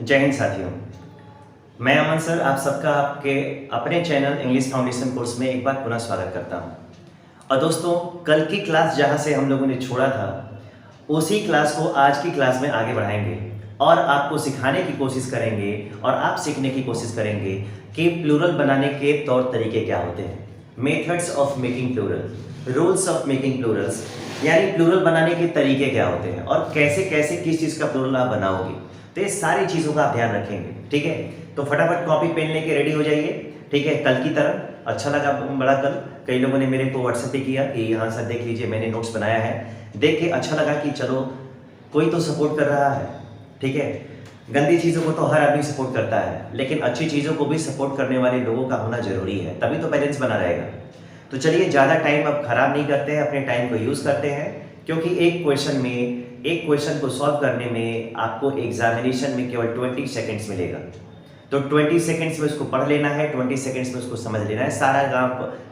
जय हिंद साथियों। मैं अमन सर आप सबका आपके अपने चैनल इंग्लिश फाउंडेशन कोर्स में एक बार पुनः स्वागत करता हूं। और दोस्तों, कल की क्लास जहां से हम लोगों ने छोड़ा था उसी क्लास को आज की क्लास में आगे बढ़ाएंगे और आपको सिखाने की कोशिश करेंगे और आप सीखने की कोशिश करेंगे कि प्लूरल बनाने के तौर तरीके क्या होते हैं, methods of making plural, rules of making plurals, यानी प्लूरल बनाने के तरीके क्या होते हैं और कैसे कैसे किस चीज़ का प्लूरल आप बनाओगे। तो ये सारी चीज़ों का आप ध्यान रखेंगे, ठीक है। तो फटाफट कॉपी पेन लेके रेडी हो जाइए, ठीक है। कल की तरह अच्छा लगा बड़ा कल कई लोगों ने मेरे को व्हाट्सएप पे किया कि हाँ सर देख लीजिए मैंने नोट्स बनाया है, देख के अच्छा लगा कि चलो कोई तो सपोर्ट कर रहा है, ठीक है। गंदी चीज़ों को तो हर आदमी सपोर्ट करता है, लेकिन अच्छी चीज़ों को भी सपोर्ट करने वाले लोगों का होना जरूरी है, तभी तो बैलेंस बना रहेगा। तो चलिए ज़्यादा टाइम अब खराब नहीं करते हैं, अपने टाइम को यूज़ करते हैं, क्योंकि एक क्वेश्चन को सॉल्व करने में आपको एग्जामिनेशन में केवल 20 सेकंड्स मिलेगा। तो 20 सेकंड्स में उसको पढ़ लेना है, 20 सेकंड्स में उसको समझ लेना है, सारा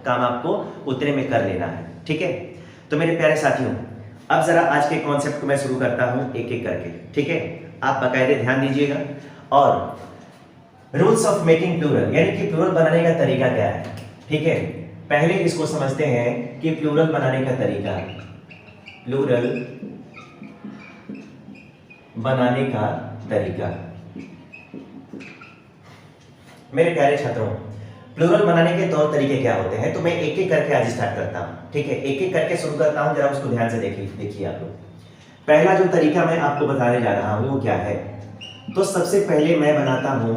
काम आपको उतने में कर लेना है, ठीक है। तो मेरे प्यारे साथियों, अब जरा आज के कॉन्सेप्ट को मैं शुरू करता हूं एक एक करके, ठीक है। आप बाकायदे ध्यान दीजिएगा। और रूल्स ऑफ मेकिंग प्लूरल, यानी कि प्लूरल बनाने का तरीका क्या है, ठीक है। पहले इसको समझते हैं कि प्लूरल बनाने का तरीका, प्लूरल बनाने का तरीका। मेरे प्यारे छात्रों, प्लूरल बनाने के तौर तरीके क्या होते हैं, तो मैं एक एक करके आज स्टार्ट करता हूं, ठीक है। एक एक करके शुरू करता हूं, जरा उसको ध्यान से देखिए आप लोग। पहला जो तरीका मैं आपको बताने जा रहा हूं वो क्या है, तो सबसे पहले मैं बनाता हूं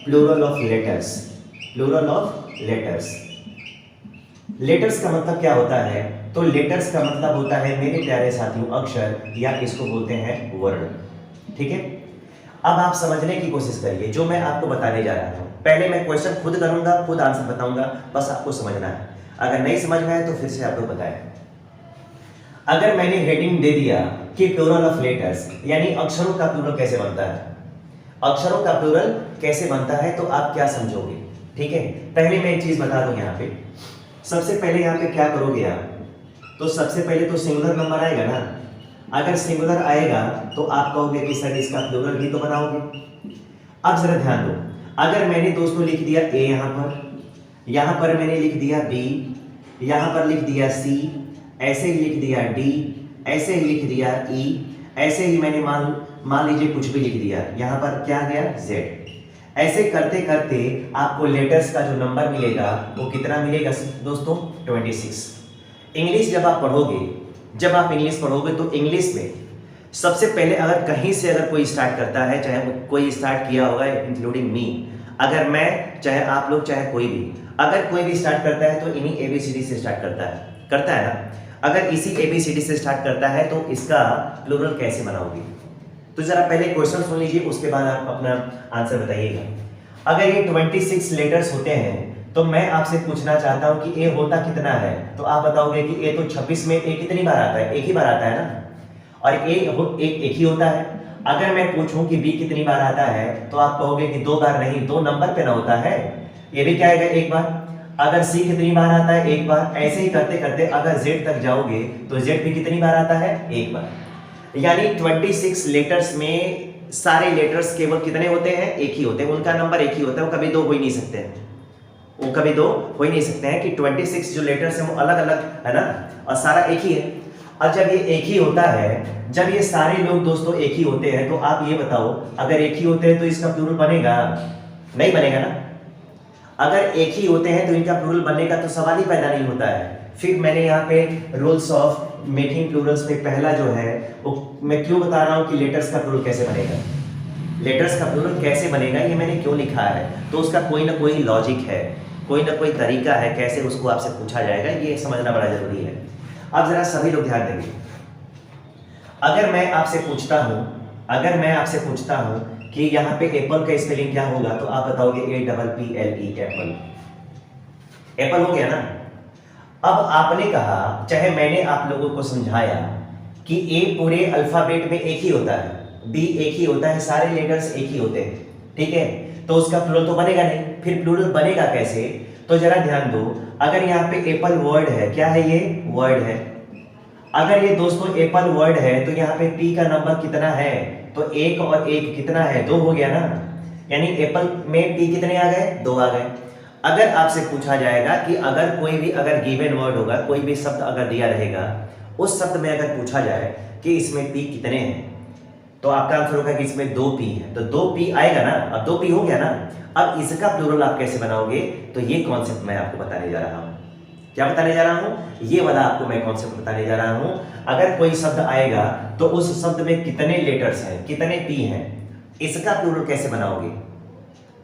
plural of letters. Plural of letters, letters का मतलब क्या होता है, तो लेटर्स का मतलब होता है मेरे प्यारे साथियों अक्षर, या इसको बोलते हैं वर्ड, ठीक है। अब आप समझने की कोशिश करिए जो मैं आपको बताने जा रहा हूं। पहले मैं क्वेश्चन खुद करूंगा, खुद आंसर बताऊंगा, बस आपको समझना है। अगर नहीं समझ में आए तो फिर से आप लोग बताएं। अगर मैंने हेडिंग दे दिया कि प्लूरल ऑफ लेटर्स, यानी अक्षरों का प्लूरल कैसे बनता है, अक्षरों का प्लूरल कैसे बनता है, तो आप क्या समझोगे, ठीक है। पहले मैं एक चीज बता दूं, यहाँ पे सबसे पहले यहाँ पे क्या करोगे आप, तो सबसे पहले तो सिंगुलर नंबर आएगा ना। अगर सिंगुलर आएगा तो आप कहोगे कि सर इसका प्लूरल भी तो बनाओगे। अब जरा ध्यान दो, अगर मैंने दोस्तों लिख दिया ए, यहाँ पर मैंने लिख दिया बी, यहाँ पर लिख दिया सी, ऐसे ही लिख दिया डी, ऐसे ही लिख दिया ई, ऐसे ही मैंने मान लीजिए कुछ भी लिख दिया, यहाँ पर क्या गया जेड। ऐसे करते करते आपको लेटर्स का जो नंबर मिलेगा वो कितना मिलेगा दोस्तों, 26। इंग्लिश जब आप पढ़ोगे, जब आप इंग्लिश पढ़ोगे तो इंग्लिश में सबसे पहले अगर कहीं से अगर कोई स्टार्ट करता है, चाहे कोई स्टार्ट किया होगा इंक्लूडिंग मी, अगर मैं, चाहे आप लोग, चाहे कोई भी, अगर कोई भी स्टार्ट करता है तो इन्हीं ABCD से स्टार्ट करता है ना। अगर इसी ABCD से स्टार्ट करता है तो इसका प्लूरल कैसे बनाओगे, तो जरा पहले क्वेश्चन सुन लीजिए, उसके बाद आप अपना आंसर बताइएगा। अगर ये 26 लेटर्स होते हैं तो मैं आपसे पूछना चाहता हूं कि ए होता कितना है, तो आप बताओगे कि ए तो 26 में ए कितनी बार आता है, एक ही बार आता है ना, और एक ही होता है। अगर मैं पूछूं कि बी कितनी बार आता है तो आप कहोगे कि 2 बार नहीं, 2 नंबर पे ना होता है, ये भी क्या आएगा, 1 बार। अगर सी कितनी बार आता है, 1 बार। ऐसे ही करते करते अगर जेड तक जाओगे तो जेड भी कितनी बार आता है, 1 बार। यानी 26 लेटर्स में सारे लेटर्स केवल कितने होते हैं, एक ही होते हैं, उनका नंबर एक ही होता है, वो कभी 2 हो ही नहीं सकते हैं, वो कभी 2 हो ही नहीं सकते हैं कि 26 जो लेटर्स हैं वो अलग अलग है ना, और सारा एक ही है। और जब ये एक ही होता है, जब ये सारे लोग दोस्तों एक ही होते हैं, तो आप ये बताओ अगर एक ही होते हैं तो इसका प्लूरल बनेगा, नहीं बनेगा ना। अगर एक ही होते हैं तो इनका प्लूरल बनने का तो सवाल ही पैदा नहीं होता है। फिर मैंने यहाँ पे रूल्स ऑफ मेकिंग प्लूरल्स पे पहला जो है वो मैं क्यों बता रहा हूँ कि लेटर्स का प्लूरल कैसे बनेगा, लेटर्स का प्लूरल कैसे बनेगा ये मैंने क्यों लिखा है, तो उसका कोई ना कोई लॉजिक है, कोई ना कोई तरीका है कैसे उसको आपसे पूछा जाएगा, ये समझना बड़ा जरूरी है। अब जरा सभी लोग ध्यान देंगे। अगर मैं आपसे पूछता हूं कि यहाँ पे एप्पल का स्पेलिंग क्या होगा, तो आप बताओगे APPLE, एप्पल। एप्पल हो गया ना। अब आपने कहा, चाहे मैंने आप लोगों को समझाया कि ए पूरे अल्फाबेट में एक ही होता है, बी एक ही होता है, सारे लेटर्स एक ही होते हैं, ठीक है, तो उसका प्लूरल तो बनेगा नहीं। फिर प्लूरल बनेगा कैसे, तो जरा ध्यान दो। अगर यहाँ पे एप्पल वर्ड है, क्या है ये, वर्ड है, अगर ये दोस्तों एप्पल वर्ड है तो यहाँ पे p का नंबर कितना है, तो 1 और 1 कितना है, 2 हो गया ना, यानी एप्पल में p कितने आ गए, 2 आ गए। अगर आपसे पूछा जाएगा कि अगर कोई भी अगर गिवन वर्ड होगा, कोई भी शब्द अगर दिया रहेगा, उस शब्द में अगर पूछा जाए कि इसमें p कितने हैं, तो आपका आंसर होगा कि इसमें 2p है, तो 2p आएगा ना। अब 2p हो गया ना, अब इसका प्लूरल आप कैसे बनाओगे, तो ये कॉन्सेप्ट मैं आपको बताने जा रहा हूं। क्या बताने जा रहा हूं, ये वाला आपको मैं कॉन्सेप्ट बताने जा रहा हूं। अगर कोई शब्द आएगा तो उस शब्द में कितने लेटर्स हैं, कितने p हैं, इसका प्लूरल कैसे बनाओगे,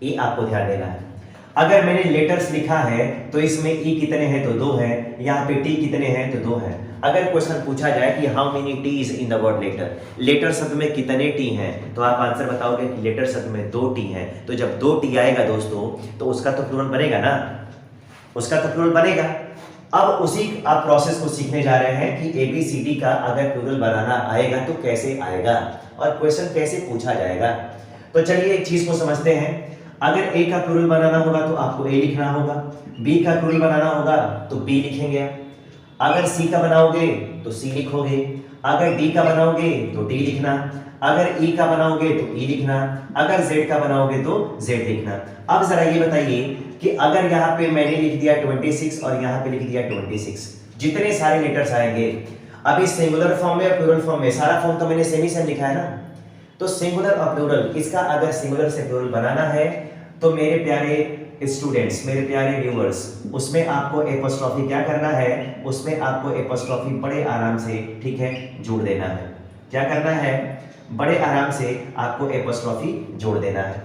ये आपको ध्यान देना है। अगर मैंने लेटर्स लिखा है तो इसमें ई कितने हैं, तो 2 है, यहाँ पे टी कितने हैं, तो 2 है। अगर क्वेश्चन पूछा जाए कि how many T's in the word letter, letter शब्द में कितने टी हैं, तो आप आंसर बताओगे कि लेटर शब्द में 2 टी हैं। तो जब 2 टी आएगा दोस्तों, तो उसका तो प्लूरल बनेगा ना, उसका तो प्लूरल बनेगा। अब उसी आप प्रोसेस को सीखने जा रहे हैं कि ABCD का अगर प्लूरल बनाना आएगा तो कैसे आएगा और क्वेश्चन कैसे पूछा जाएगा। तो चलिए एक चीज को समझते हैं। अगर A का प्लूरल बनाना होगा तो आपको A लिखना होगा, B का प्लूरल बनाना होगा तो B लिखेंगे, अगर C का बनाओगे तो C लिखोगे, अगर D का बनाओगे तो D लिखना, अगर E का बनाओगे तो E लिखना, अगर Z का बनाओगे तो Z लिखना। अब जरा ये बताइए कि अगर यहाँ पे मैंने लिख दिया 26 और यहाँ पे लिख दिया 26, जितने सारे लेटर्स आएंगे, अभी सिंगुलर फॉर्म में या प्लूरल फॉर्म में, सारा फॉर्म तो मैंने सेम ही सेम लिखा है ना, तो सिंगुलर और प्लूरल, इसका अगर सिंगुलर से प्लूरल बनाना है तो मेरे प्यारे स्टूडेंट्स, मेरे प्यारे व्यूअर्स, उसमें आपको एपोस्ट्रोफी क्या करना है, उसमें आपको एपोस्ट्रोफी बड़े आराम से, ठीक है, जोड़ देना है। क्या करना है, बड़े आराम से आपको एपोस्ट्रोफी जोड़ देना है।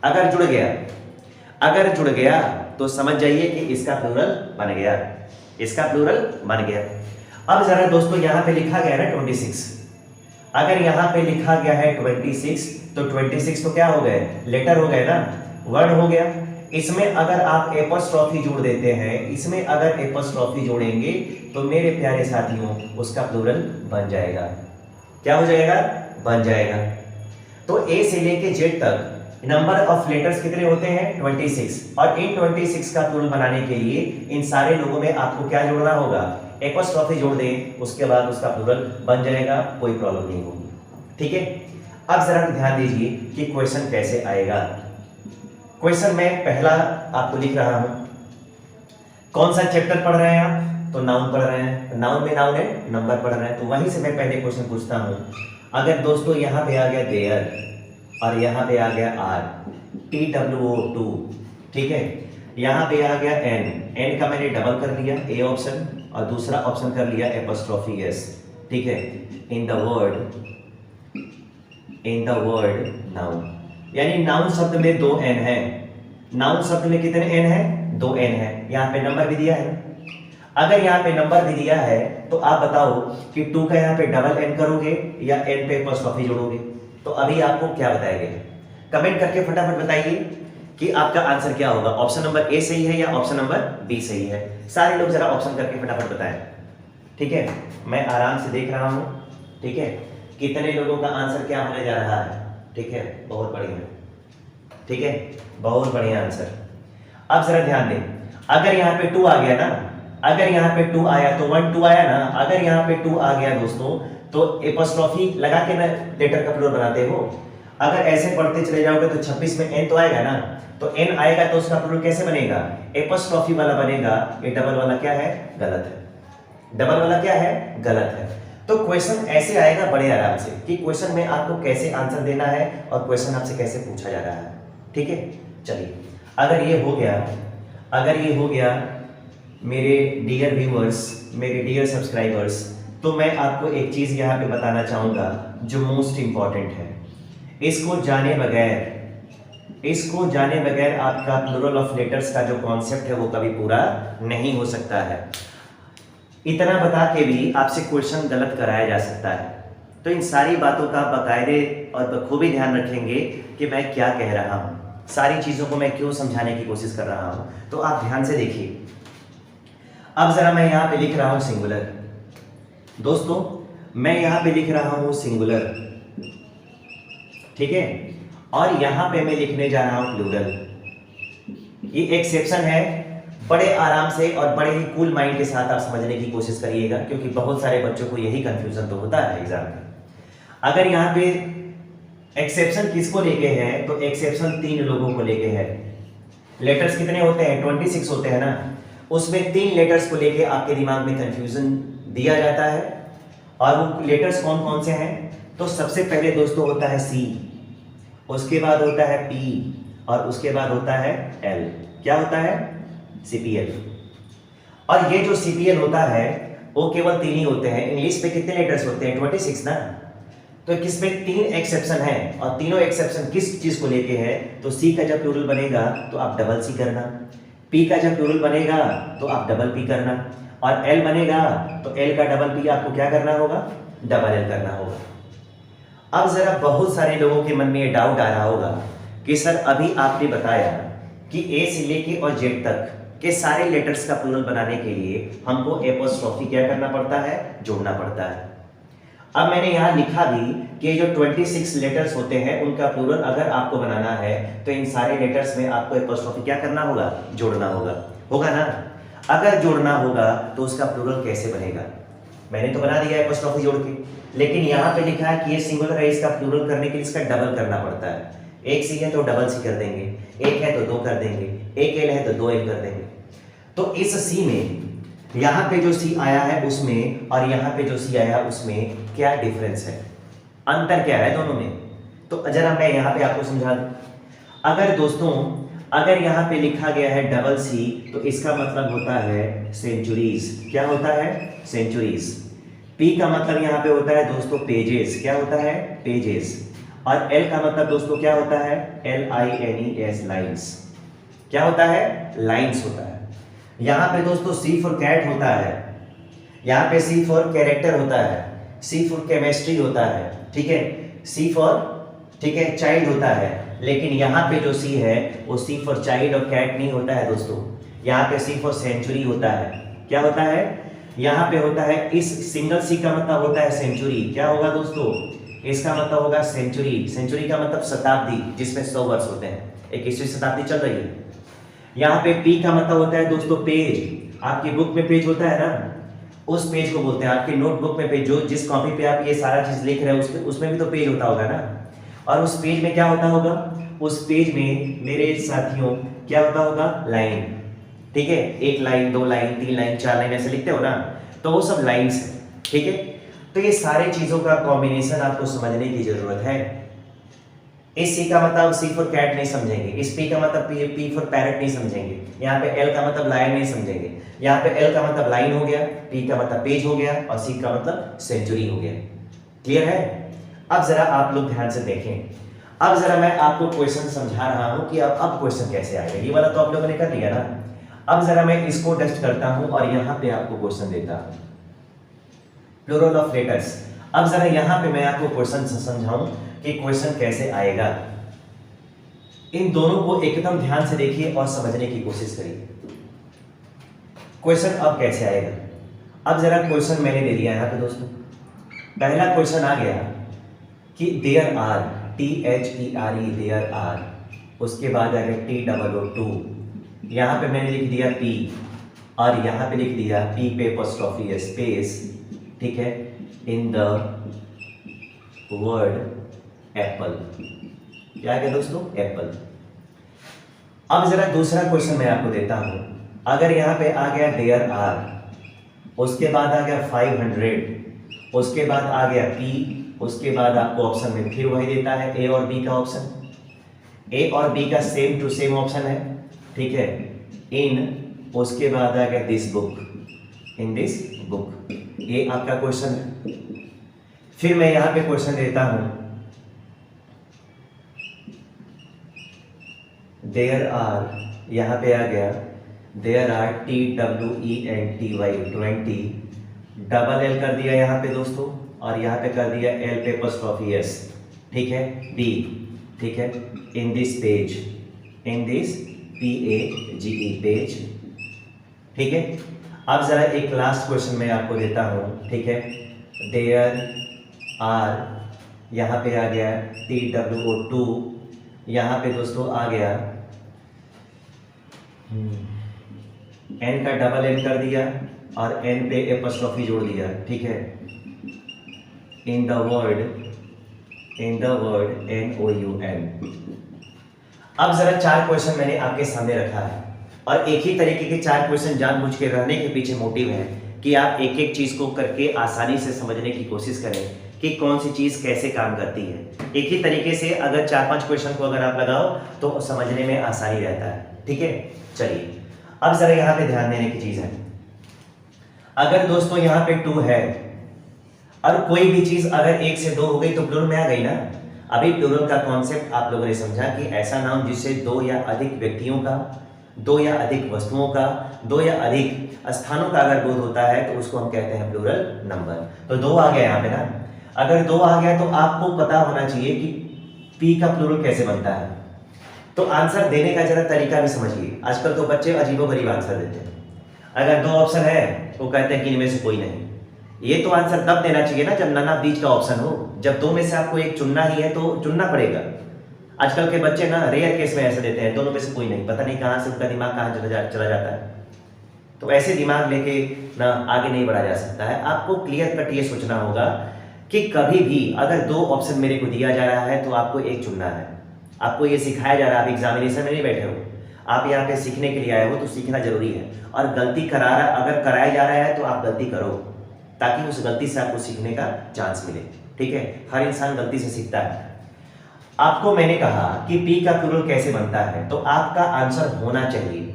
अगर जुड़ गया, अगर जुड़ गया तो समझ जाइए कि इसका प्लूरल बन गया, इसका प्लूरल बन गया। अब जरा दोस्तों यहाँ पे लिखा गया है 26, अगर यहाँ पे लिखा गया है 26 तो 26 तो क्या हो गए, लेटर हो गए ना, वर्ड हो गया। इसमें अगर आप एपोस्ट्रोफी जोड़ देते हैं, इसमें अगर एपोस्ट्रोफी जोड़ेंगे तो मेरे प्यारे साथियों उसका प्लूरल बन जाएगा। क्या हो जाएगा, बन जाएगा। तो A से लेके Z तक नंबर ऑफ लेटर्स कितने होते हैं, 26, और इन 26 का प्लूरल बनाने के लिए इन सारे लोगों में आपको क्या जोड़ना होगा, एपोस्ट्रोफी जोड़ दें, उसके बाद उसका प्लूरल बन जाएगा, कोई प्रॉब्लम नहीं होगी। ठीक है, अब जरा ध्यान दीजिए कि क्वेश्चन कैसे आएगा। क्वेश्चन में पहला आपको लिख रहा हूं, कौन सा चैप्टर पढ़ रहे हैं आप, तो नाउन पढ़ रहे हैं, नाउन में नाउन है, नंबर पढ़ रहे हैं, तो वहीं से मैं पहले क्वेश्चन पूछता हूं। अगर दोस्तों यहाँ पे आ गया देयर और यहाँ पे आ गया आर, TWO2, ठीक है, यहाँ पे आ गया एन का मैंने डबल कर लिया ए ऑप्शन, और दूसरा ऑप्शन कर लिया एपोस्ट्रोफी एस, ठीक है, इन द वर्ड नाउन, यानी नाउन शब्द में 2 एन है, नाउन शब्द में कितने एन है, 2 एन है। यहाँ पे नंबर भी दिया है, अगर यहाँ पे नंबर भी दिया है तो आप बताओ कि 2 का यहाँ पे डबल एन करोगे या एन पे एपोस्ट्रोफी जोड़ोगे, तो अभी आपको क्या बताएंगे, कमेंट करके फटाफट बताइए कि आपका आंसर क्या होगा, ऑप्शन नंबर ए सही है या ऑप्शन नंबर बी सही है। सारे लोग जरा ऑप्शन करके फटाफट बताएं, ठीक है, मैं आराम से देख रहा हूं, ठीक है, कितने लोगों का आंसर क्या होने जा रहा है, ठीक है, बहुत बढ़िया, ठीक है, बहुत बढ़िया आंसर। अब जरा ध्यान दें, अगर यहाँ पे 2 आ गया ना, अगर यहाँ पे 2 आया तो 1 2 आया ना, अगर यहाँ पे 2 आ गया दोस्तों तो एपोस्ट्रोफी लगा के ना लेटर का प्लूरल बनाते हो। अगर ऐसे पढ़ते चले जाओगे तो 26 में एन तो आएगा ना, तो एन आएगा तो उसका प्लूरल कैसे बनेगा, एपोस्ट्रोफी वाला बनेगा। ये डबल वाला क्या है, गलत है, डबल वाला क्या है, गलत है। तो क्वेश्चन ऐसे आएगा बड़े आराम से कि क्वेश्चन में आपको कैसे आंसर देना है और क्वेश्चन आपसे कैसे पूछा जा रहा है, ठीक है। चलिए, अगर ये हो गया, अगर ये हो गया मेरे डियर व्यूअर्स, मेरे डियर सब्सक्राइबर्स, तो मैं आपको एक चीज यहाँ पे बताना चाहूंगा जो मोस्ट इंपॉर्टेंट है। इसको जाने बगैर आपका प्लूरल ऑफ लेटर्स का जो कॉन्सेप्ट है वो कभी पूरा नहीं हो सकता है। इतना बता के भी आपसे क्वेश्चन गलत कराया जा सकता है। तो इन सारी बातों का बाकायदे और बखूबी ध्यान रखेंगे कि मैं क्या कह रहा हूं, सारी चीजों को मैं क्यों समझाने की कोशिश कर रहा हूं, तो आप ध्यान से देखिए। अब जरा मैं यहां पे लिख रहा हूं सिंगुलर, दोस्तों मैं यहां पे लिख रहा हूं सिंगुलर, ठीक है, और यहां पे मैं लिखने जा रहा हूं प्लूरल। ये एक्सेप्शन है, बड़े आराम से और बड़े ही कूल माइंड के साथ आप समझने की कोशिश करिएगा, क्योंकि बहुत सारे बच्चों को यही कंफ्यूजन तो होता है एग्जाम में। अगर यहाँ पे एक्सेप्शन किसको लेके है, तो एक्सेप्शन 3 लोगों को लेके है। लेटर्स कितने होते हैं, 26 होते हैं ना, उसमें 3 लेटर्स को लेके आपके दिमाग में कंफ्यूजन दिया जाता है। और वो लेटर्स कौन कौन से हैं, तो सबसे पहले दोस्तों होता है सी, उसके बाद होता है पी, और उसके बाद होता है एल। क्या होता है, सीपीएल। और ये जो सीपीएल होता है वो केवल 3 ही होते हैं। इंग्लिश में कितने लेटर्स होते हैं, 26 ना। तो किसमें 3 एक्सेप्शन है, और तीनों एक्सेप्शन किस चीज को लेके है, तो सी का जब प्लूरल बनेगा तो आप डबल सी करना, पी का जब प्लूरल बनेगा तो आप डबल पी करना, और एल बनेगा तो एल का डबल पी आपको क्या करना होगा, डबल एल करना होगा। अब जरा बहुत सारे लोगों के मन में ये डाउट आ रहा होगा कि सर अभी आपने बताया कि ए से लेके और जेड तक के सारे लेटर्स का प्लूरल बनाने के लिए हमको एपोस्ट्रोफी क्या करना पड़ता है, जोड़ना पड़ता है। अब मैंने यहां लिखा भी कि जो 26 लेटर्स होते हैं उनका प्लूरल अगर आपको बनाना है तो इन सारे लेटर्स में आपको एपोस्ट्रोफी क्या करना होगा, जोड़ना होगा, होगा ना। अगर जोड़ना होगा तो उसका प्लूरल कैसे बनेगा, मैंने तो बना दिया एपोस्ट्रोफी जोड़ के, लेकिन यहाँ पे लिखा है कि ये सिंगुलर है, इसका प्लूरल करने के लिए इसका डबल करना पड़ता है। एक सी है तो डबल सी कर देंगे, एक है तो 2 कर देंगे, एक एल है तो 2 एल कर देंगे। तो इस सी में यहाँ पे जो सी आया है उसमें और यहाँ पे जो सी आया है उसमें क्या डिफरेंस है, अंतर क्या है दोनों में, तो जरा मैं यहाँ पे आपको समझा दूं। अगर दोस्तों अगर यहाँ पे लिखा गया है डबल सी तो इसका मतलब होता है सेंचुरीज। क्या होता है, सेंचुरीज। पी का मतलब यहाँ पे होता है दोस्तों पेजेस। क्या होता है, पेजेस। और एल का मतलब दोस्तों क्या होता है, LINES, लाइन्स। क्या होता है, लाइन्स होता है। यहाँ पे दोस्तों सी फॉर कैट होता है, यहाँ पे सी फॉर कैरेक्टर होता है, सी फॉर केमिस्ट्री होता है, ठीक है, सी फॉर, ठीक है, चाइल्ड होता है। लेकिन यहाँ पे जो सी है वो सी फॉर चाइल्ड और कैट नहीं होता है दोस्तों, यहाँ पे सी फॉर सेंचुरी होता है। क्या होता है, यहाँ पे होता है, इस सिंगल सी का मतलब होता है सेंचुरी। क्या होगा दोस्तों, इसका मतलब होगा सेंचुरी। सेंचुरी का मतलब शताब्दी, जिसमें 100 वर्ष होते हैं, 21वीं शताब्दी चल रही है। यहाँ पे पी का मतलब होता है दोस्तों पेज। आपकी बुक में पेज होता है ना, उस पेज को बोलते हैं। आपकी नोटबुक में पेज, जो जिस कॉपी पे आप ये सारा चीज लिख रहे हैं उसमें भी तो पेज होता होगा ना। और उस पेज में क्या होता होगा, उस पेज में मेरे साथियों क्या होता होगा, लाइन। ठीक है, 1 लाइन 2 लाइन 3 लाइन 4 लाइन ऐसे लिखते हो ना, तो वो सब लाइन्स है। ठीक है, तो ये सारे चीजों का कॉम्बिनेशन आपको समझने की जरूरत है। इस सी का मतलब सी फॉर कैट नहीं समझेंगे, इस पी का मतलब पी फॉर पैरट नहीं समझेंगे, यहाँ पे एल का मतलब लाइन नहीं समझेंगे। यहाँ पे एल का मतलब लाइन हो गया, पी का मतलब पेज हो गया, और सी का मतलब सेंचुरी हो गया। क्लियर है। अब जरा आप लोग ध्यान से देखें। अब जरा मैं आपको क्वेश्चन समझा रहा हूं कि अब क्वेश्चन कैसे आएगा। ये वाला तो आप लोगों ने कर लिया ना। अब जरा मैं इसको टेस्ट करता हूं और यहां पे आपको क्वेश्चन देता हूं, प्लूरल ऑफ लेटर्स। अब जरा यहां पे मैं आपको क्वेश्चन समझाऊं कि क्वेश्चन कैसे आएगा। इन दोनों को एकदम ध्यान से देखिए और समझने की कोशिश करिए। क्वेश्चन अब कैसे आएगा। अब जरा क्वेश्चन मैंने दे दिया यहाँ पे दोस्तों। पहला क्वेश्चन आ गया कि there are, THERE, there are, उसके बाद आ गया TOO, यहाँ पे मैंने लिख दिया P, और यहाँ पे लिख दिया P पे एपोस्ट्रोफी स्पेस, ठीक है, इन द वर्ड एप्पल। क्या है दोस्तों, एप्पल। अब जरा दूसरा क्वेश्चन मैं आपको देता हूं। अगर यहाँ पे आ गया देयर आर, उसके बाद आ गया 500, उसके बाद आ गया P, उसके बाद आपको ऑप्शन में फिर वही देता है A और B का ऑप्शन। A और B का सेम टू सेम ऑप्शन है, ठीक है, इन, उसके बाद आ गया this book, in this book. ये आपका क्वेश्चन है। फिर मैं यहां पे क्वेश्चन देता हूं, देयर आर, यहां पे आ गया there are TWENTY 20, double L कर दिया यहाँ पे दोस्तों, और यहाँ पे कर दिया एल पे एपोस्ट्रोफी एस, ठीक है, B, ठीक है, in this page, in this PAGE page, ठीक है। अब जरा एक लास्ट क्वेश्चन मैं आपको देता हूँ, ठीक है, देयर आर, यहाँ पे आ गया TWO2, यहाँ पे दोस्तों आ गया एन का डबल एन कर दिया और एन पे एपॉस्ट्रोफी जोड़ दिया, ठीक है। इन द वर्ड NOUN। अब जरा 4 क्वेश्चन मैंने आपके सामने रखा है और एक ही तरीके के 4 क्वेश्चन जानबूझ के रहने के पीछे मोटिव है कि आप एक एक चीज को करके आसानी से समझने की कोशिश करें कि कौन सी चीज कैसे काम करती है। एक ही तरीके से अगर 4-5 क्वेश्चन को अगर आप लगाओ तो समझने में आसानी रहता है, ठीक है। चलिए अब जरा यहाँ पे ध्यान देने की चीज है, अगर दोस्तों यहाँ पे 2 है और कोई भी चीज अगर 1 से 2 हो गई तो प्लूरल में आ गई ना। अभी प्लूरल का कॉन्सेप्ट आप लोगों ने समझा कि ऐसा नाउन जिससे 2 या अधिक व्यक्तियों का, 2 या अधिक वस्तुओं का, 2 या अधिक स्थानों का अगर बोध होता है तो उसको हम कहते हैं प्लूरल नंबर। तो 2 आ गया यहाँ पे ना। अगर 2 आ गया तो आपको पता होना चाहिए कि पी का प्लूरल कैसे बनता है। तो आंसर देने का जरा तरीका भी समझिए। आजकल तो बच्चे अजीबोगरीब आंसर देते हैं। अगर 2 ऑप्शन है तो कहते हैं कि इनमें से कोई नहीं। ये तो आंसर तब देना चाहिए ना जब नाना बीच का ऑप्शन हो। जब 2 में से आपको एक चुनना ही है तो चुनना पड़ेगा। आजकल के बच्चे ना रेयर केस में ऐसे देते हैं, दोनों में से कोई नहीं, पता नहीं कहाँ से उनका दिमाग कहाँ चला जाता है। तो ऐसे दिमाग लेके ना आगे नहीं बढ़ा जा सकता है। आपको क्लियर कट ये सोचना होगा कि कभी भी अगर 2 ऑप्शन मेरे को दिया जा रहा है तो आपको एक चुनना है। आपको ये सिखाया जा रहा है, आप एग्जामिनेशन में नहीं बैठे हो, आप यहाँ पे सीखने के लिए आए हो, तो सीखना जरूरी है। और गलती अगर कराया जा रहा है तो आप गलती करो ताकि उस गलती से आपको सीखने का चांस मिले, ठीक है। हर इंसान गलती से सीखता है। आपको मैंने कहा कि पी का प्लूरल कैसे बनता है, तो आपका आंसर होना चाहिए,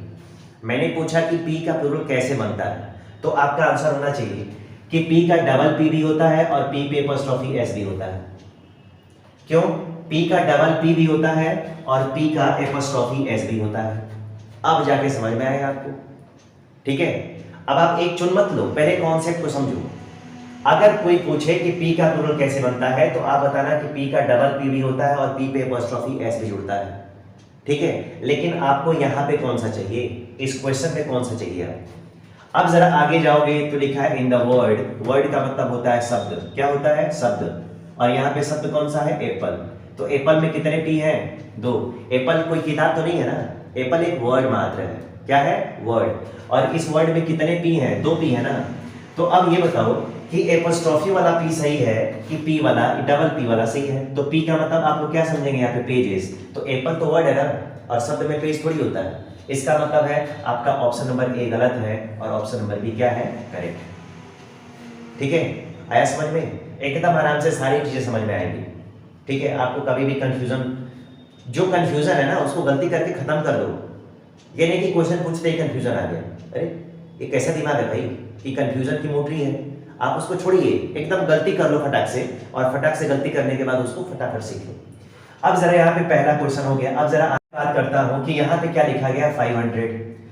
मैंने पूछा कि पी का प्लूरल कैसे बनता है तो आपका आंसर होना चाहिए कि पी का डबल पी भी होता है और पी पे एपॉस्ट्रोफी एस भी होता है। क्यों? पी का डबल पी भी होता है और पी का एपॉस्ट्रोफी एस भी होता है। अब जाके समझ में आएगा आपको, ठीक है। अब आप एक चुन मत लो, पहले कॉन्सेप्ट को समझो। अगर कोई पूछे कि पी का प्लूरल कैसे बनता है तो आप बताना कि पी का डबल पी भी होता है और पी पे एपॉस्ट्रोफी एस भी जुड़ता है, ठीक है। लेकिन आपको यहाँ पे कौन सा चाहिए, इस क्वेश्चन में कौन सा चाहिए आप। अब जरा आगे जाओगे तो लिखा है इन द वर्ड। वर्ड का मतलब होता है शब्द। क्या होता है? शब्द। और यहाँ पे शब्द कौन सा है? एप्पल। तो एप्पल में कितने पी हैं? 2। एप्पल कोई किताब तो नहीं है ना, एप्पल एक वर्ड मात्र है। क्या है? वर्ड। और इस वर्ड में कितने पी हैं? 2 पी है ना। तो अब ये बताओ कि एपॉस्ट्रोफी वाला पी सही है कि पी वाला डबल पी वाला सही है। तो पी का मतलब आप लोग क्या समझेंगे यहाँ पे? पेजेस। तो एप्पल तो वर्ड है ना, और शब्द में पेज थोड़ी होता है। इसका मतलब है आपका ऑप्शन नंबर ए गलत है और ऑप्शन नंबर बी क्या है? करेक्ट। ठीक है, आया समझ में? एकदम आराम से सारी चीजें समझ में आएंगी, ठीक है। आपको कभी भी जो कंफ्यूजन है ना उसको गलती करके खत्म कर दो। ये नहीं कि क्वेश्चन पूछते ही कंफ्यूजन आ गया, अरे ये कैसा दिमाग है भाई कि कंफ्यूजन की मोटरी है। आप उसको छोड़िए, एकदम गलती कर लो फटाक से, और फटाक से गलती करने के बाद उसको फटाफट सीख लो। अब जरा यहाँ पे पहला क्वेश्चन हो गया। अब जरा बात करता हूँ कि यहाँ पे क्या लिखा गया? 500।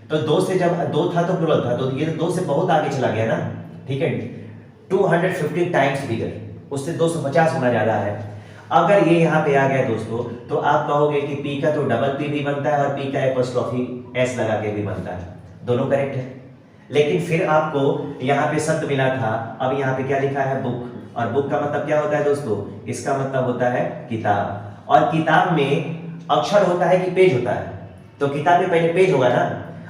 तो 2 से जब 2 था तो प्लूरल था, तो ये 2 से बहुत आगे चला गया ना, ठीक है। 250 टाइम्स बिगर, उससे 250 गुना ज्यादा है। अगर ये यहाँ पे आ गया दोस्तों तो आप कहोगे कि पी का तो डबल पी भी बनता है और पी का एपॉस्ट्रोफी एस लगा के भी बनता है, दोनों करेक्ट है। लेकिन फिर आपको यहाँ पे शब्द मिला था, अब यहाँ पे क्या लिखा है? बुक। और बुक का मतलब क्या होता है दोस्तों? इसका मतलब होता है किताब। और किताब में अक्षर होता है कि पेज होता है? तो किताब में पहले पेज होगा ना।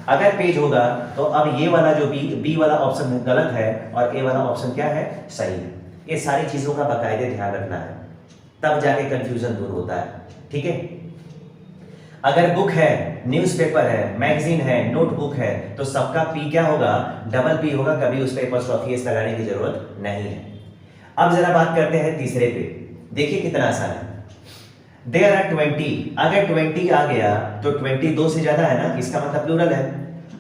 अगर पेज होगा तो अब ये वाला जो बी वाला ऑप्शन गलत है और ए वाला ऑप्शन क्या है? सही है। ये सारी चीजों का बाकायदे ध्यान रखना है, तब जाके कंफ्यूजन दूर होता है, ठीक है। अगर बुक है, न्यूज़पेपर है, मैगजीन है, नोटबुक है, तो सबका पी क्या होगा? डबल पी होगा, कभी उस पर एपॉस्ट्रोफी एस लगाने की जरूरत नहीं है। अब जरा बात करते हैं तीसरे पे, देखिए कितना आसान है। There are 20। अगर 20 आ गया तो 20 2 से ज्यादा है ना, इसका मतलब प्लूरल है।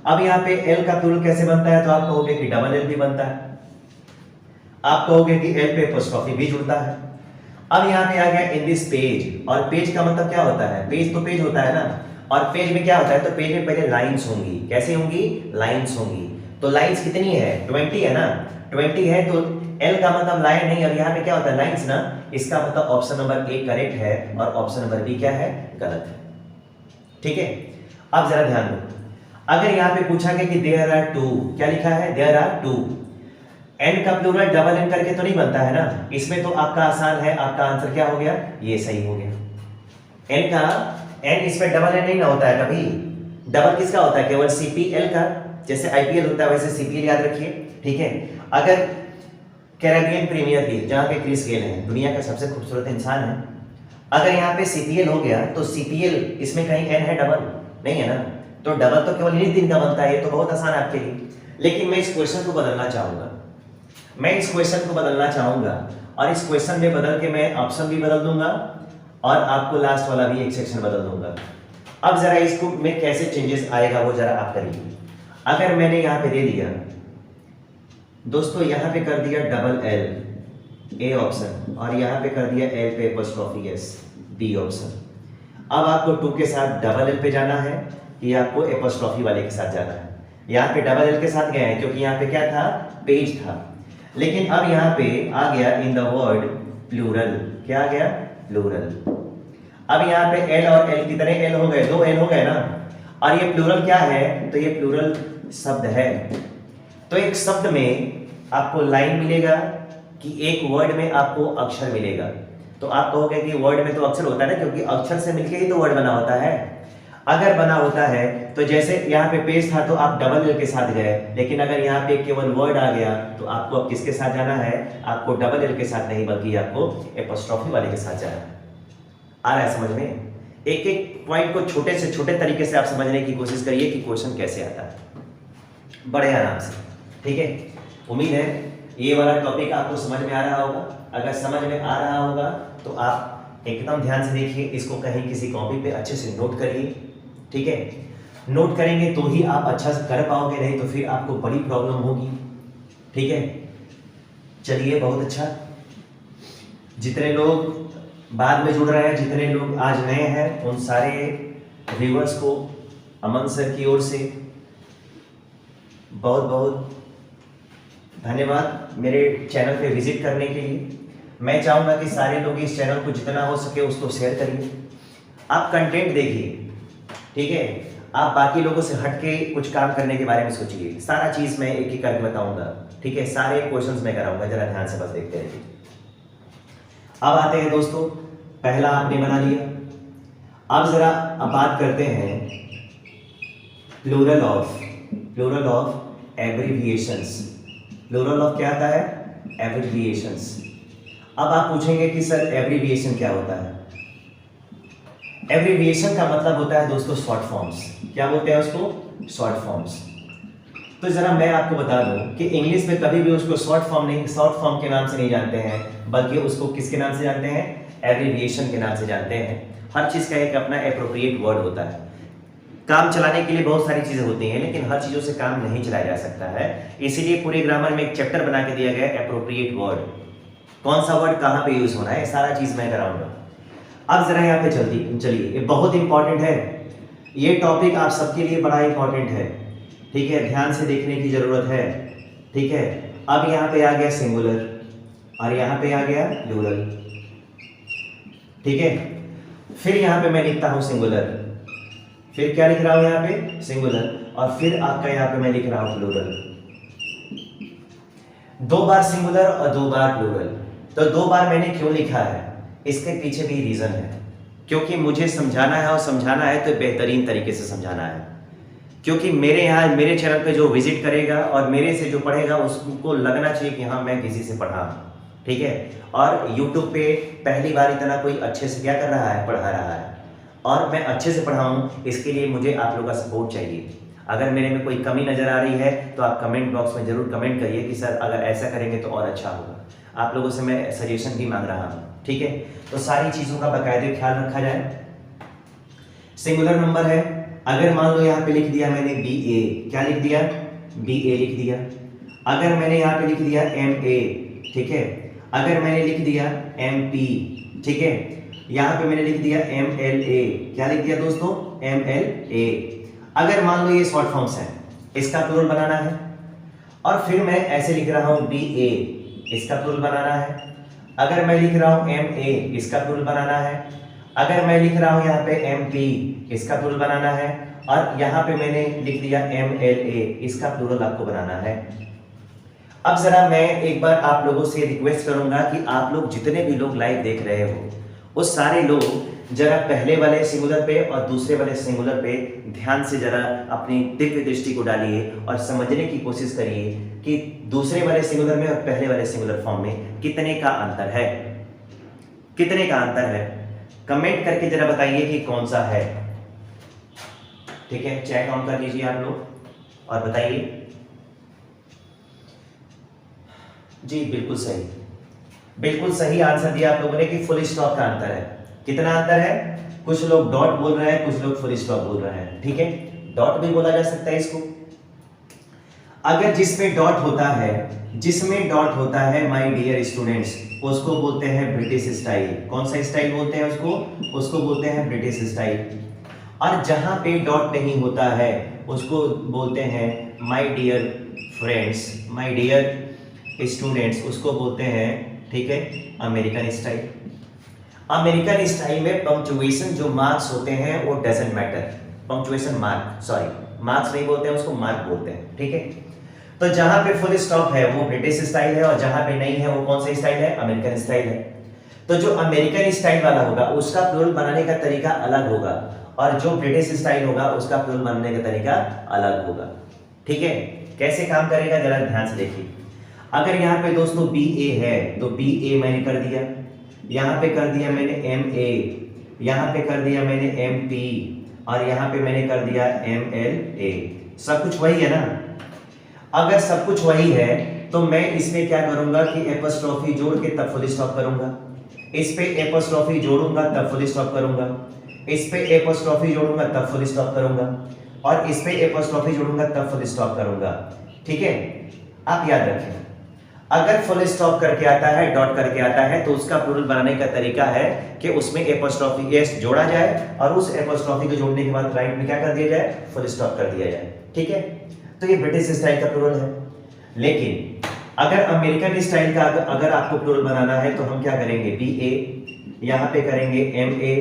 अब यहाँ पे एल का प्लूरल कैसे बनता है? तो आप कहोगे कि डबल एल भी बनता है, आप कहोगे कि एल पे एपॉस्ट्रोफी भी जुड़ता है। अब यहाँ पे आ गया इन दिस पेज, और पेज का मतलब क्या होता है? पेज तो पेज होता है ना, और पेज में क्या होता है? तो पेज में पहले लाइंस होंगी। कैसे होंगी? लाइंस होंगी। तो लाइंस कितनी है? 20 है ना। 20 है तो एल का मतलब लाइन नहीं, और यहाँ पे क्या होता है? लाइंस ना। इसका मतलब ऑप्शन नंबर ए करेक्ट है और ऑप्शन नंबर बी क्या है? गलत है, ठीक है। अब जरा ध्यान दो, अगर यहाँ पे पूछा गया कि देयर आर 2, क्या लिखा है? There are 2। एन का प्लूरल डबल एन करके तो नहीं बनता है ना, इसमें तो आपका आसान है, आपका आंसर क्या हो गया? ये सही हो गया। एन का एन इसमें डबल एन नहीं ना होता है कभी। डबल किसका होता है? केवल सीपी एल का। जैसे आईपीएल होता है वैसे सीपीएल याद रखिए, ठीक है। अगर कैरेबियन प्रीमियर लीग जहाँ पे क्रिस गेल है, दुनिया का सबसे खूबसूरत इंसान है, अगर यहाँ पे सीपीएल हो गया तो सीपीएल इसमें कहीं एन है डबल नहीं है ना, तो डबल तो केवल इन्हीं दिन का बनता है, ये तो बहुत आसान है आपके लिए। लेकिन मैं इस क्वेश्चन को बदलना चाहूंगा, और इस क्वेश्चन में बदल के मैं ऑप्शन भी बदल दूंगा और आपको लास्ट वाला भी एक सेक्शन बदल दूंगा। अब जरा इसको में कैसे चेंजेस आएगा वो जरा आप करिए। अगर मैंने यहाँ पे दे दिया दोस्तों, यहाँ पे कर दिया डबल एल ए ऑप्शन, और यहाँ पे कर दिया एल पे एपोस्ट्रोफी एस बी ऑप्शन। अब आपको टू के साथ डबल एल पे जाना है कि आपको एपोस्ट्रोफी वाले के साथ जाना है? यहाँ पे डबल एल के साथ गए हैं क्योंकि यहाँ पे क्या था, पेज था। लेकिन अब यहाँ पे आ गया इन द वर्ड प्लूरल, क्या आ गया, प्लूरल। अब यहाँ पे एल और एल कितने एल हो गए, 2 एल हो गए ना, और ये प्लूरल क्या है, तो ये प्लूरल शब्द है। तो एक शब्द में आपको लाइन मिलेगा कि एक वर्ड में आपको अक्षर मिलेगा। तो आप कहोगे कि वर्ड में तो अक्षर होता है ना, क्योंकि अक्षर से मिलके ही तो वर्ड बना होता है। अगर बना होता है तो जैसे यहाँ पे पेज था तो आप डबल एल के साथ गए, लेकिन अगर यहाँ पे केवल वर्ड आ गया तो आपको अब किसके साथ जाना है, आपको डबल एल के साथ नहीं बल्कि आपको एपोस्ट्रोफी वाले के साथ जाना है। आ रहा है समझ में? एक एक पॉइंट को छोटे से छोटे तरीके से आप समझने की कोशिश करिए कि क्वेश्चन कैसे आता है, बड़े आराम से, ठीक है। उम्मीद है ये वाला टॉपिक आपको समझ में आ रहा होगा। अगर समझ में आ रहा होगा तो आप एकदम ध्यान से देखिए, इसको कहीं किसी कॉपी पे अच्छे से नोट करिए, ठीक है। नोट करेंगे तो ही आप अच्छा से कर पाओगे, नहीं तो फिर आपको बड़ी प्रॉब्लम होगी, ठीक है। चलिए बहुत अच्छा, जितने लोग बाद में जुड़ रहे हैं, जितने लोग आज नए हैं, उन सारे व्यूअर्स को अमन सर की ओर से बहुत बहुत धन्यवाद मेरे चैनल पे विजिट करने के लिए। मैं चाहूँगा कि सारे लोग इस चैनल को जितना हो सके उसको शेयर करिए। आप कंटेंट देखिए, ठीक है। आप बाकी लोगों से हट के कुछ काम करने के बारे में सोचिए। सारा चीज़ मैं एक एक करके बताऊंगा, ठीक है। सारे क्वेश्चंस मैं कराऊंगा, जरा ध्यान से बस देखते रहिए। अब आते हैं दोस्तों, पहला आपने बना लिया। अब जरा अब बात करते हैं plural of abbreviations. Plural of क्या आता है, एब्रिविएशंस। अब आप पूछेंगे कि सर एब्रिविएशन क्या होता है? एब्रिविएशन का मतलब होता है दोस्तों शॉर्ट फॉर्म्स। क्या बोलते हैं उसको, शॉर्ट फॉर्म्स। तो जरा मैं आपको बता दूं कि इंग्लिश में कभी भी उसको शॉर्ट फॉर्म के नाम से नहीं जानते हैं, बल्कि उसको किसके नाम से जानते हैं, एब्रिविएशन के नाम से जानते हैं। हर चीज का एक अपना एप्रोप्रिएट वर्ड होता है। काम चलाने के लिए बहुत सारी चीजें होती हैं, लेकिन हर चीजों से काम नहीं चलाया जा सकता है। इसीलिए पूरे ग्रामर में एक चैप्टर बना के दिया गया एप्रोप्रिएट वर्ड, कौन सा वर्ड कहाँ पे यूज होना है, सारा चीज मैं कराऊंगा। अब जरा यहाँ पे चलिए, ये बहुत इंपॉर्टेंट है, ये टॉपिक आप सबके लिए बड़ा इंपॉर्टेंट है, ठीक है। ध्यान से देखने की जरूरत है, ठीक है। अब यहाँ पे आ गया सिंगुलर और यहाँ पे आ गया प्लूरल, ठीक है। फिर यहाँ पे मैं लिखता हूँ सिंगुलर, फिर क्या लिख रहा हूँ यहाँ पे, सिंगुलर, और फिर आपका यहाँ पे मैं लिख रहा हूँ प्लूरल। 2 बार सिंगुलर और 2 बार प्लूरल। तो 2 बार मैंने क्यों लिखा है, इसके पीछे भी रीजन है, क्योंकि मुझे समझाना है, और समझाना है तो बेहतरीन तरीके से समझाना है। क्योंकि मेरे यहाँ मेरे चैनल पे जो विजिट करेगा और मेरे से जो पढ़ेगा उसको लगना चाहिए कि हाँ मैं किसी से पढ़ा, ठीक है। और YouTube पे पहली बार इतना कोई अच्छे से क्या कर रहा है, पढ़ा रहा है, और मैं अच्छे से पढ़ाऊँ, इसके लिए मुझे आप लोगों का सपोर्ट चाहिए। अगर मेरे में कोई कमी नज़र आ रही है तो आप कमेंट बॉक्स में ज़रूर कमेंट करिए कि सर अगर ऐसा करेंगे तो और अच्छा होगा। आप लोगों से मैं सजेशन भी मांग रहा हूँ, ठीक है। तो सारी चीज़ों का बाकायदे ख्याल रखा जाए। सिंगुलर नंबर है, अगर मान लो यहाँ पे लिख दिया मैंने BA, क्या लिख दिया, BA लिख दिया। अगर मैंने यहाँ पे लिख दिया MA, ठीक है। अगर मैंने लिख दिया MP, ठीक है। यहाँ पे मैंने लिख दिया MLA, क्या लिख दिया दोस्तों, MLA। अगर मान लो ये शॉर्ट फॉर्म्स हैं, इसका प्लूरल बनाना है, और फिर मैं ऐसे लिख रहा हूँ BA, इसका प्लूरल बनाना है। अगर मैं लिख रहा हूँ MA, इसका प्लूरल बनाना है। अगर मैं लिख रहा हूँ यहाँ पे MP, इसका प्लूरल बनाना है। और यहाँ पे मैंने लिख दिया MLA, इसका प्लूरल आपको बनाना है। अब जरा मैं एक बार आप लोगों से रिक्वेस्ट करूंगा कि आप लोग जितने भी लोग लाइव देख रहे हो, वो सारे लोग जरा पहले वाले सिंगुलर पे और दूसरे वाले सिंगुलर पे ध्यान से जरा अपनी दिव्य दृष्टि को डालिए और समझने की कोशिश करिए कि दूसरे वाले सिंगुलर में और पहले वाले सिंगुलर फॉर्म में कितने का अंतर है, कितने का अंतर है। कमेंट करके जरा बताइए कि कौन सा है। ठीक है, चेक ऑन कर लीजिए आप लोग और बताइए। जी बिल्कुल सही, बिल्कुल सही आंसर दिया आप लोगों ने कि फुल स्टॉप का अंतर है। कितना अंतर है? कुछ लोग डॉट बोल रहे हैं, कुछ लोग फुल स्टॉप बोल रहे हैं। ठीक है, डॉट भी बोला जा सकता है इसको। अगर जिसमें डॉट होता है, जिसमें डॉट होता है माय डियर स्टूडेंट्स, उसको बोलते हैं ब्रिटिश स्टाइल। कौन सा स्टाइल बोलते हैं उसको? उसको बोलते हैं ब्रिटिश स्टाइल। और जहां पे डॉट नहीं होता है उसको बोलते हैं my dear friends, my dear students, उसको बोलते हैं, ठीक है, अमेरिकन स्टाइल। अमेरिकन स्टाइल में पंक्चुएशन जो मार्क्स होते हैं वो doesn't matter. Punctuation mark, sorry marks नहीं बोलते हैं उसको, मार्क बोलते हैं। ठीक है, तो जहां पे फुल स्टॉप है वो ब्रिटिश स्टाइल है और जहां पे नहीं है वो कौन सा स्टाइल है? अमेरिकन स्टाइल है। तो जो अमेरिकन स्टाइल वाला होगा उसका प्लूरल बनाने का तरीका अलग होगा और जो ब्रिटिश स्टाइल होगा उसका प्लूरल बनाने का तरीका अलग होगा। ठीक है, कैसे काम करेगा जरा ध्यान से देखिए। अगर यहाँ पे दोस्तों बी ए है तो बी ए मैंने कर दिया, यहाँ पे कर दिया मैंने एम ए, यहाँ पे कर दिया मैंने एम पी और यहाँ पे मैंने कर दिया एम एल ए। सब कुछ वही है ना? अगर सब कुछ वही है तो मैं इसमें क्या करूंगा कि एपोस्ट्रोफी जोड़ के तब फुल स्टॉप करूंगा, इस पे एपोस्ट्रोफी जोड़ूंगा तब फुल स्टॉप करूंगा, इस पे एपोस्ट्रोफी जोड़ूंगा तब फुल स्टॉप करूंगा और इस पे एपोस्ट्रोफी जोड़ूंगा तब फुल स्टॉप करूंगा। ठीक है, आप याद रखें, अगर फुल स्टॉप करके आता है, डॉट करके आता है, तो उसका प्लूरल बनाने का तरीका है कि उसमें एपोस्ट्रोफी एस जोड़ा जाए और उस एपोस्ट्रोफी को जोड़ने के बाद राइट में क्या कर दिया जाए? फुल स्टॉप कर दिया जाए। ठीक है, तो ये ब्रिटिश स्टाइल का प्लूरल है। लेकिन अगर अमेरिकन स्टाइल का अगर आपको प्लूरल बनाना है तो हम क्या करेंगे? बी ए, यहाँ पे करेंगे एम ए,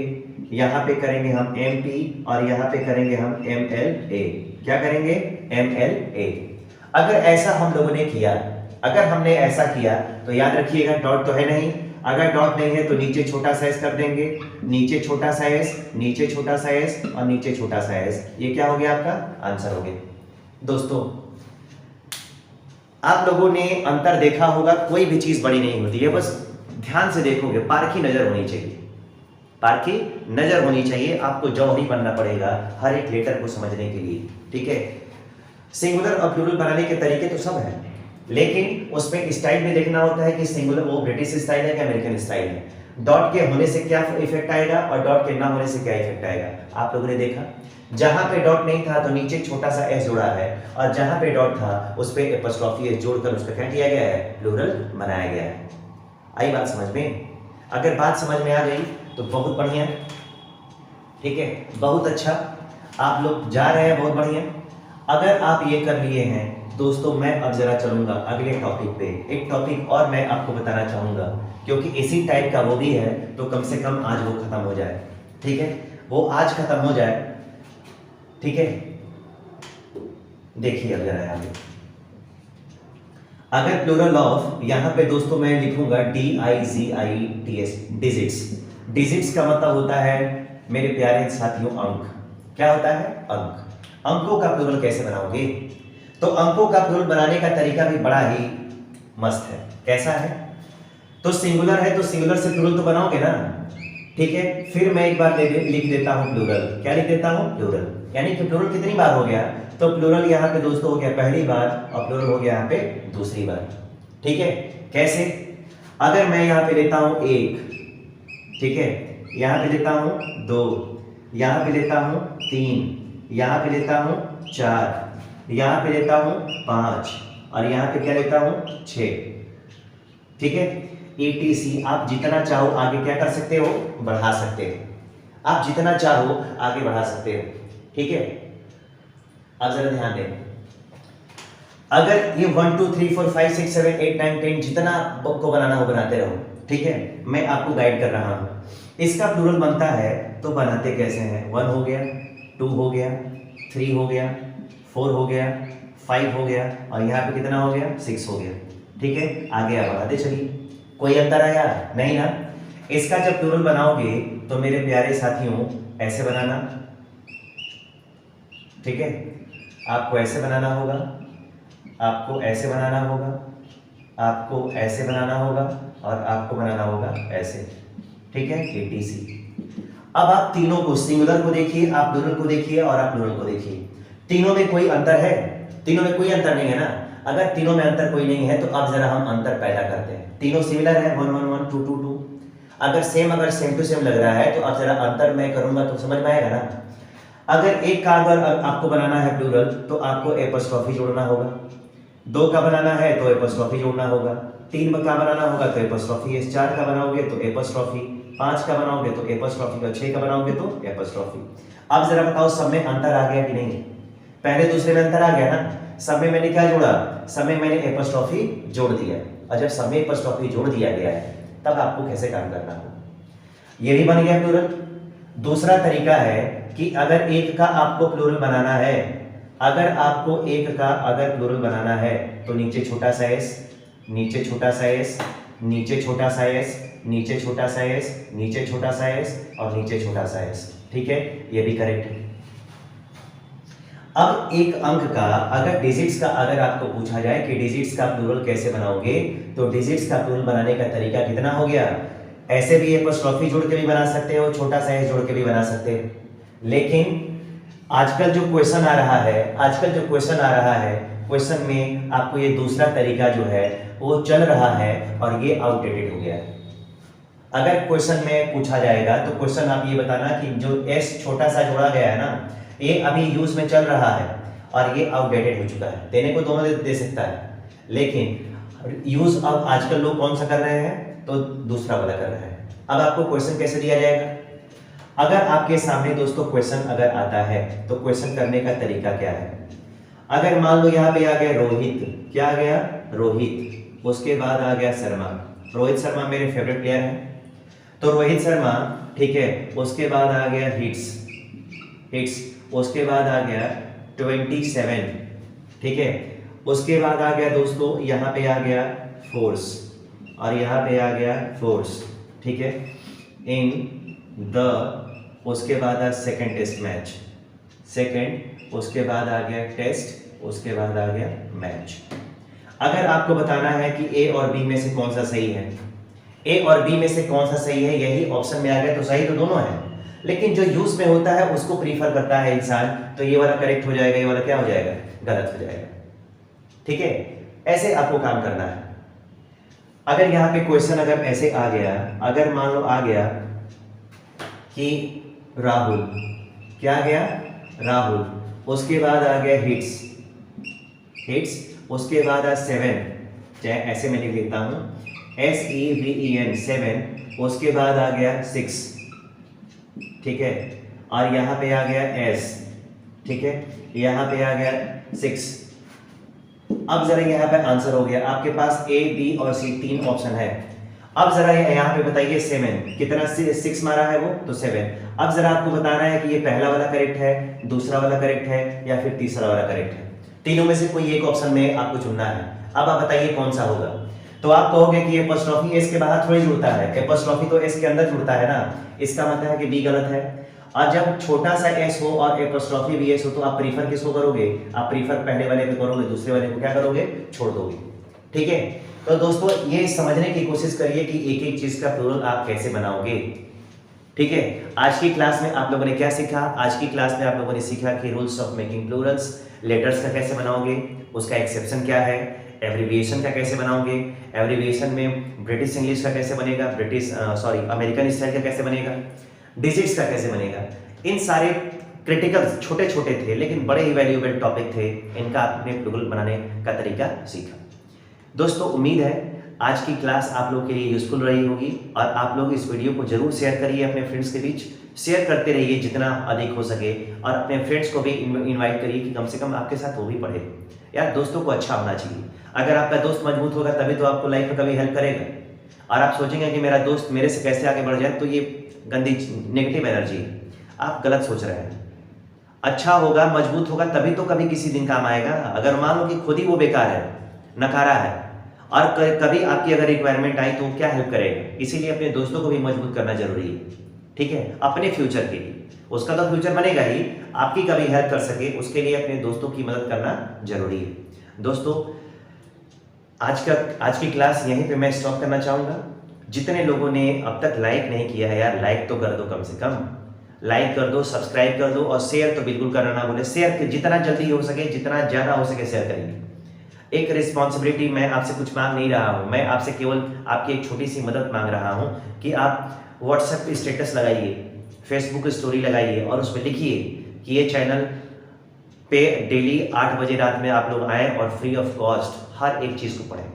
यहाँ पे करेंगे हम एम पी और यहाँ पे करेंगे हम एम एल ए। क्या करेंगे? M L A. अगर ऐसा हम लोगों ने किया, अगर हमने ऐसा किया तो याद रखिएगा डॉट तो है नहीं, अगर डॉट नहीं है तो नीचे छोटा सा एस कर देंगे, नीचे छोटा सा एस, नीचे छोटा सा एस और नीचे छोटा सा एस। ये क्या हो गया? आपका आंसर हो गया। दोस्तों आप लोगों ने अंतर देखा होगा, कोई भी चीज बड़ी नहीं होती है, बस ध्यान से देखोगे, पारखी नजर होनी चाहिए, पारखी नजर होनी चाहिए। आपको जौहरी बनना पड़ेगा हर एक लेटर को समझने के लिए। ठीक है, सिंगुलर और प्लूरल बनाने के तरीके तो सब हैं, लेकिन उसमें स्टाइल भी देखना होता है कि सिंगुलर वो ब्रिटिश स्टाइल है कि अमेरिकन स्टाइल है। डॉट के होने से क्या इफेक्ट आएगा और डॉट के ना होने से क्या इफेक्ट आएगा, आप लोगों ने देखा। जहां पे डॉट नहीं था तो नीचे छोटा सा एस जोड़ा है और जहां पे डॉट था उस पे एपोस्ट्रोफी एस जोड़कर उसका क्या किया गया है? प्लूरल बनाया गया है। आई बात समझ में? अगर बात समझ में आ गई तो बहुत बढ़िया, ठीक है, बहुत अच्छा, आप लोग जा रहे हैं, बहुत बढ़िया। अगर आप ये कर लिए हैं दोस्तों, मैं अब जरा चलूंगा अगले टॉपिक पे। एक टॉपिक और मैं आपको बताना चाहूंगा, क्योंकि इसी टाइप का वो भी है, तो कम से कम आज वो खत्म हो जाए। ठीक है, वो आज खत्म हो जाए। ठीक है, देखिए अब जरा आगे। अगर प्लूरल ऑफ, यहां पे दोस्तों मैं लिखूंगा DIGITS, डिजिट्स। डिजिट्स का मतलब होता है मेरे प्यारे साथियों अंक। क्या होता है? अंक। अंकों का प्लूरल कैसे बनाओगे? तो अंकों का प्लूरल बनाने का तरीका भी बड़ा ही मस्त है। कैसा है? तो सिंगुलर है तो सिंगुलर से प्लूरल तो बनाओगे ना। ठीक है, फिर मैं एक बार लिख देता हूं प्लूरल। क्या लिख देता हूं? प्लूरल। यानी कि प्लूरल कितनी बार हो गया? तो प्लूरल यहाँ पे दोस्तों हो गया पहली बार और प्लूरल हो गया यहाँ पे दूसरी बार। ठीक है, कैसे? अगर मैं यहाँ पे लेता हूं एक, ठीक है, यहाँ पे लेता हूं दो, यहाँ पे लेता हूं तीन, यहाँ पे लेता हूं चार, यहाँ पे लेता हूं पांच और यहाँ पे क्या लेता हूं? 6। ठीक है, ETC आप जितना चाहो आगे क्या कर सकते हो? बढ़ा सकते हो। आप जितना चाहो आगे बढ़ा सकते हो। ठीक है, अब जरा ध्यान दें। अगर ये 1 2 3 4 5 6 7 8 9 10 जितना बुक को बनाना हो बनाते रहो। ठीक है, मैं आपको गाइड कर रहा हूं। इसका प्लूरल बनता है तो बनाते कैसे हैं? 1 हो गया, 2 हो गया, 3 हो गया, 4 हो गया, 5 हो गया और यहाँ पे कितना हो गया? 6 हो गया। ठीक है, आगे आप बढ़ाते चलिए। कोई अंतर आया? नहीं ना। इसका जब प्लूरल बनाओगे तो मेरे प्यारे साथियों ऐसे बनाना, ठीक है, आपको ऐसे बनाना होगा, आपको ऐसे बनाना होगा, आपको ऐसे बनाना होगा और आपको बनाना होगा ऐसे, ठीक है, ATC। अब आप तीनों को, सिंगुलर को देखिए, आप प्लूरल को देखिए और आप प्लूरल को देखिए, तीनों में कोई अंतर है? तीनों में कोई अंतर नहीं है ना। अगर तीनों में अंतर कोई नहीं है तो अब जरा हम अंतर पैदा करते हैं। तीनों सिमिलर है, 1 1 1 2 2 2। अगर सेम टू सेम लग रहा है तो अब जरा अंतर मैं करूंगा तो समझ में आएगा ना। अगर एक का अगर आपको बनाना है प्लूरल तो आपको एपोस्ट्रोफी जोड़ना होगा, 2 का बनाना है तो एपोस्ट्रोफी जोड़ना होगा, 3 का बनाना होगा तो एपोस्ट्रोफी, 4 का बनाओगे तो एपोस्ट्रोफी, 5 का बनाओगे तो एपोस्ट्रोफी और 6 का बनाओगे तो एपोस्ट्रोफी। अब जरा बताओ सब में अंतर आ गया कि नहीं? पहले दूसरे में अंतर आ गया ना। सब में मैंने क्या जोड़ा? सब में मैंने एपोस्ट्रोफी जोड़ दिया। और जब सब में एपोस्ट्रोफी जोड़ दिया गया है तब आपको कैसे काम करना हो, ये भी बन गया प्लूरल। दूसरा तरीका है कि अगर एक का आपको प्लूरल बनाना है, अगर आपको एक का अगर प्लूरल बनाना है तो नीचे छोटा सा एस, नीचे छोटा सा एस, नीचे छोटा सा एस, नीचे छोटा सा एस, नीचे छोटा सा एस और नीचे छोटा सा एस, ठीक है, ये भी करेक्ट है। अब एक अंक का अगर डिजिट्स का अगर आपको पूछा जाए कि डिजिट्स का प्लूरल कैसे बनाओगे, तो डिजिट्स का प्लूरल बनाने का तरीका कितना हो गया? ऐसे भी एपोस्ट्रोफी जोड़ के भी बना सकते हो, छोटा सा एस जोड़ के भी बना सकते हो। लेकिन आजकल जो क्वेश्चन आ रहा है, क्वेश्चन में आपको ये दूसरा तरीका जो है वो चल रहा है और ये आउटडेटेड हो गया है। अगर क्वेश्चन में पूछा जाएगा तो क्वेश्चन आप ये बताना कि जो एस छोटा सा जोड़ा गया है ना, ये अभी यूज में चल रहा है और ये आउटडेटेड हो चुका है। देने को दोनों दे सकता है, लेकिन यूज अब आजकल लोग कौन सा कर रहे हैं? तो दूसरा वाला कर रहे हैं। अब आपको क्वेश्चन कैसे दिया जाएगा? अगर आपके सामने दोस्तों क्वेश्चन अगर आता है तो क्वेश्चन करने का तरीका क्या है? अगर मान लो यहाँ पे आ गया रोहित, क्या आ गया? रोहित, उसके बाद आ गया शर्मा। रोहित शर्मा मेरे फेवरेट प्लेयर हैं, तो रोहित शर्मा, ठीक है, उसके बाद आ गया हिट्स, उसके बाद आ गया 27, ठीक है, उसके बाद आ गया दोस्तों यहाँ पे आ गया फोर्स और यहाँ पे आ गया फोर्स, ठीक है, इन द, उसके बाद आ सेकेंड टेस्ट मैच, सेकेंड, उसके बाद आ गया टेस्ट, उसके बाद आ गया मैच। अगर आपको बताना है कि ए और बी में से कौन सा सही है, ए और बी में से कौन सा सही है, यही ऑप्शन में आ गया तो सही तो दोनों है, लेकिन जो यूज में होता है उसको प्रीफर करता है इंसान, तो ये वाला करेक्ट हो जाएगा, ये वाला क्या हो जाएगा? गलत हो जाएगा, ठीक है। ऐसे आपको काम करना है। अगर यहाँ पे क्वेश्चन अगर ऐसे आ गया, अगर मान लो आ गया कि राहुल, क्या आ गया? राहुल, उसके बाद आ गया हिट्स, उसके बाद आ 7, चाहे ऐसे मैं लिख देता हूं SEVEN 7, उसके बाद आ गया 6, ठीक है, और यहाँ पे आ गया S, ठीक है, यहाँ पे आ गया 6। अब जरा यहाँ पे आंसर हो गया, आपके पास A, B और C 3 ऑप्शन है। अब जरा यहाँ पे बताइए 7 कितना, 6 मारा है वो तो 7। अब जरा आपको बताना है कि ये पहला वाला करेक्ट है, दूसरा वाला करेक्ट है या फिर तीसरा वाला करेक्ट है। तीनों में से कोई एक ऑप्शन में आपको चुनना है। अब आप बताइए कौन सा होगा। तो आप कहोगे कि एपोस्ट्रोफी एस के बाहर थोड़ी जुड़ता है, एपोस्ट्रोफी तो एस के अंदर जुड़ता है ना, इसका मतलब है कि बी गलत है। और जब छोटा सा एस हो और एपोस्ट्रोफी भी एस हो तो आप प्रीफर किसको करोगे? आप प्रीफर पहले वाले पे करोगे, दूसरे वाले को क्या करोगे? छोड़ दोगे, ठीक है। तो दोस्तों ये समझने की कोशिश करिए कि एक एक चीज का प्लूरल आप कैसे बनाओगे, ठीक है। आज की क्लास में आप लोगों ने क्या सीखा? आज की क्लास में आप लोगों ने सीखा कि rules of making Plurals, letters का कैसे बनाओगे, उसका एक्सेप्शन क्या है, एब्रिविएशन का कैसे बनाओगे, एब्रिविएशन में ब्रिटिश इंग्लिश का कैसे बनेगा, अमेरिकन स्टाइल का कैसे बनेगा, डिजिट्स का कैसे बनेगा। इन सारे क्रिटिकल छोटे छोटे थे लेकिन बड़े ही वैल्यूएबल टॉपिक थे, इनका आपने प्लूरल बनाने का तरीका सीखा। दोस्तों उम्मीद है आज की क्लास आप लोग के लिए यूजफुल रही होगी और आप लोग इस वीडियो को जरूर शेयर करिए अपने फ्रेंड्स के बीच, शेयर करते रहिए जितना अधिक हो सके और अपने फ्रेंड्स को भी इनवाइट करिए कि कम से कम आपके साथ वो भी पढ़े। यार दोस्तों को अच्छा होना चाहिए, अगर आपका दोस्त मजबूत होगा तभी तो आपको लाइफ में कभी हेल्प करेगा। और आप सोचेंगे कि मेरा दोस्त मेरे से कैसे आगे बढ़ जाए, तो ये गंदी नेगेटिव एनर्जी है, आप गलत सोच रहे हैं। अच्छा होगा, मजबूत होगा तभी तो कभी किसी दिन काम आएगा। अगर मान लो कि खुद ही वो बेकार है, नकारा है और कभी आपकी अगर रिक्वायरमेंट आई तो क्या हेल्प करेगा। इसीलिए अपने दोस्तों को भी मजबूत करना जरूरी है। ठीक है, अपने फ्यूचर के लिए। उसका तो फ्यूचर बनेगा ही, आपकी कभी हेल्प कर सके उसके लिए अपने दोस्तों की मदद करना जरूरी है। दोस्तों आज की क्लास यहीं पे मैं स्टॉप करना चाहूँगा। जितने लोगों ने अब तक लाइक नहीं किया है यार, लाइक तो कर दो, कम से कम लाइक कर दो, सब्सक्राइब कर दो, और शेयर तो बिल्कुल करना ना भूलें। शेयर जितना जल्दी हो सके, जितना ज़्यादा हो सके शेयर करिए। एक रिस्पॉन्सिबिलिटी, मैं आपसे कुछ मांग नहीं रहा हूँ, मैं आपसे केवल आपकी एक छोटी सी मदद मांग रहा हूँ कि आप व्हाट्सएप पे स्टेटस लगाइए, फेसबुक स्टोरी लगाइए और उसमें लिखिए कि ये चैनल पे डेली 8 बजे रात में आप लोग आएँ और फ्री ऑफ कॉस्ट हर एक चीज़ को पढ़ें।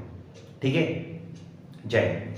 ठीक है, जय हिंद।